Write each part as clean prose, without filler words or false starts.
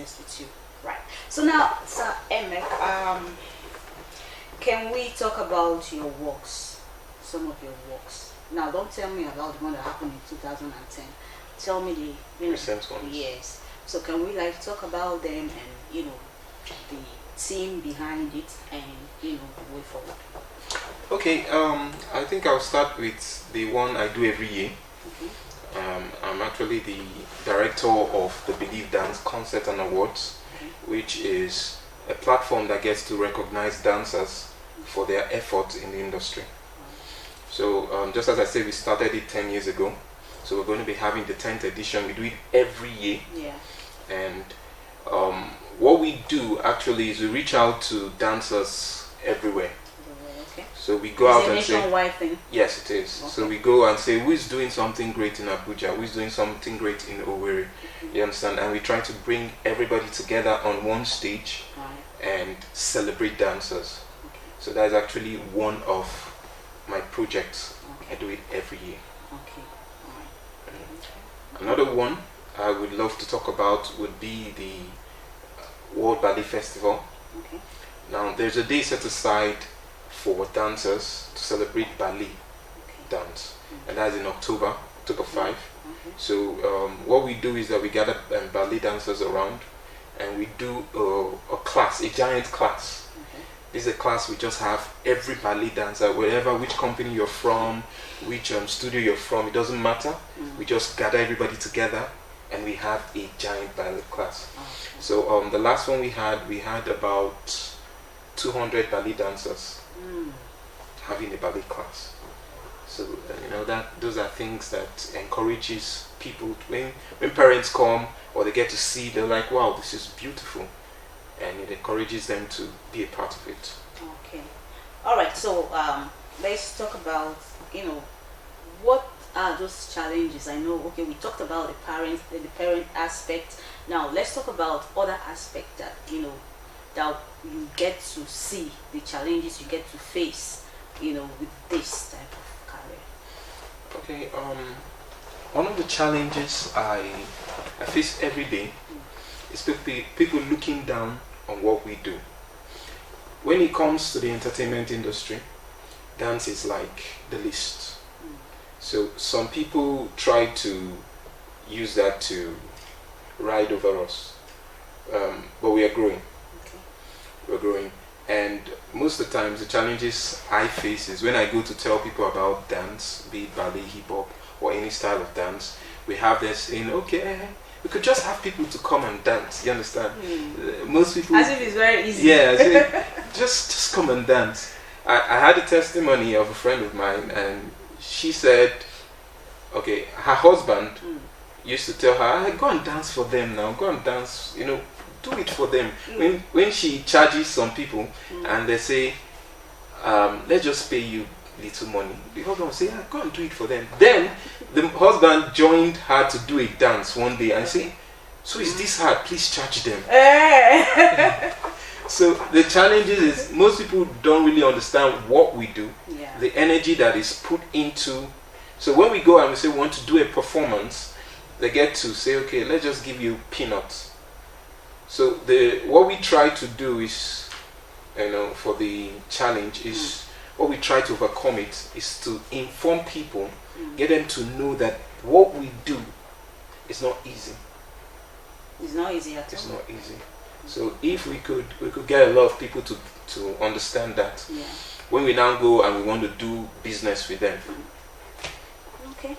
honest with you. Right. So now, Sir Imeak, can we talk about your works? Some of your works. Now, don't tell me about the one that happened in 2010. Tell me the recent ones. Yes. So can we like talk about them and the team behind it and the way forward? Okay. I think I'll start with the one I do every year. Okay. I'm actually the director of the Believe Dance Concert and Awards, which is a platform that gets to recognize dancers for their efforts in the industry. So just as I said, we started it 10 years ago. So we're going to be having the 10th edition. We do it every year. Yeah. And what we do actually is we reach out to dancers everywhere. Okay. So we go out and say... It's a nationwide thing? Yes, it is. Okay. So we go and say, who is doing something great in Abuja? Who is doing something great in Owerri? You understand? And we try to bring everybody together on one stage and celebrate dancers. Okay. So that's actually one of my projects. I do it every year. Okay. Another one I would love to talk about would be the World Ballet Festival. Okay. Now there's a day set aside for dancers to celebrate ballet dance, and that's in October 5. So what we do is that we gather ballet dancers around and we do a class, a giant class. This is a class we just have every ballet dancer, wherever, which company you're from, which studio you're from, it doesn't matter. We just gather everybody together and we have a giant ballet class. So the last one we had about 200 ballet dancers having a ballet class. So those are things that encourages people when parents come or they get to see, they're like, wow, this is beautiful. And it encourages them to be a part of it. Okay. All right. So let's talk about what are those challenges. I know. Okay, we talked about the parent aspect. Now let's talk about other aspects that that you get to see, the challenges you get to face with this type of career. Okay. One of the challenges I face every day is people looking down on what we do. When it comes to the entertainment industry, dance is like the least. So some people try to use that to ride over us, but we are growing. Okay. We're growing, and most of the times the challenges I face is when I go to tell people about dance, be it ballet, hip hop, or any style of dance. We have this saying, okay, we could just have people to come and dance. You understand? Most people, as if it's very easy. Yeah, just come and dance. I had a testimony of a friend of mine, and she said, okay, her husband used to tell her, hey, go and dance for them now. Go and dance. Do it for them. When she charges some people, and they say, let's just pay you little money, the husband will say, go and do it for them. Then the husband joined her to do a dance one day and say, so is this hard? Please charge them. So the challenge is most people don't really understand what we do, the energy that is put into. So when we go and we say we want to do a performance, they get to say, okay, let's just give you peanuts. So what we try to do is, for the challenge is, what we try to overcome it is to inform people, get them to know that what we do is not easy. It's not easy at all. It's not easy. So if we could get a lot of people to understand that, when we now go and we want to do business with them. Okay.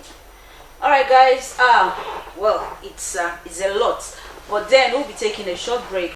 All right, guys. Well, it's a lot, but then we'll be taking a short break.